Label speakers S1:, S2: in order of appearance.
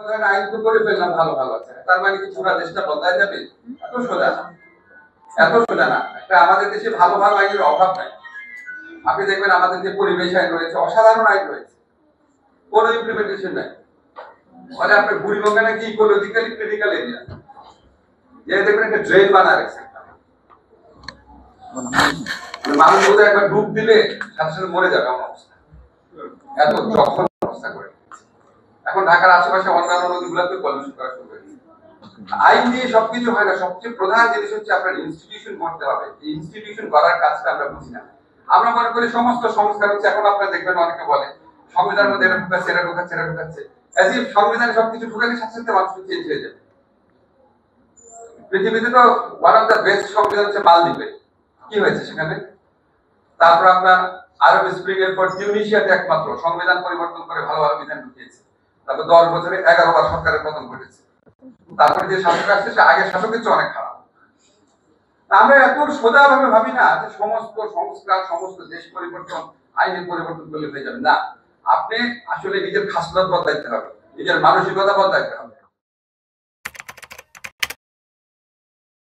S1: আইন তো করে ফেললাম, ভালো ভালো আছে, তার মানে কি পুরো দেশটা বদলায় যাবে? এত সোজা না, এত সোজা না। আমাদের দেশে ভালো ভালো আইনের অভাব নাই। আপনি দেখবেন আমাদের যে পরিবেশ আইন রয়েছে, অসাধারণ আইন রয়েছে, কোন ইমপ্লিমেন্টেশন নাই। মানে আপনার বুড়িগঙ্গা নাকি ইকোলজিক্যালি ক্রিটিক্যাল এরিয়া, যে দেখবেন একটা ড্রেন বানা রাখছে, মানুষ বোধহয় একবার ডুব দিলে সাথে সাথে মরে যাবে এমন অবস্থা, এত জঘন্য অবস্থা করে। এখন ঢাকার আশেপাশে অন্যান্য নদীগুলোতে পলিউশন করা শুরু হয়েছে। আইন দিয়ে সবকিছু হয় না। সবচেয়ে প্রধান জিনিস হচ্ছে আপনার ইনস্টিটিউশন করতে হবে। এই ইনস্টিটিউশন করার কাজটা আমরা বুঝি না। আমরা মনে করি সমস্ত সংস্কার হচ্ছে, এখন আপনারা দেখবেন অনেকে বলে সংবিধানের মধ্যে এটা ঢুকাচ্ছে, এটা ঢুকাচ্ছে, এটা ঢুকাচ্ছে, অ্যাজ ইফ সংবিধানে সবকিছু ঢুকালে সাথে সাথে মানুষ চেঞ্জ হয়ে যাবে। পৃথিবীতে তো ওয়ান অফ দ্য বেস্ট সংবিধান হচ্ছে মালদ্বীপে, কি হয়েছে সেখানে? তারপর আপনার আরব স্প্রিং এর পর টিউনিশিয়াতে একমাত্র সংবিধান পরিবর্তন করে ভালো ভালো বিধান ঢুকিয়েছে। তারপর 10 বছরে 11 বার সরকারের পতন ঘটেছে। তারপরে যে শাসক আসছে সে আগের শাসকের চেয়ে অনেক খারাপ। আমরা এত সোজা ভাবে ভাবি না যে সমস্ত সংস্কার, সমস্ত দেশ পরিবর্তন আইনের পরিবর্তন করলে হয়ে যাবে না। আপনি আসলে নিজের খাসলত বদলাইতে হবে, নিজের মানসিকতা বদলাইতে হবে।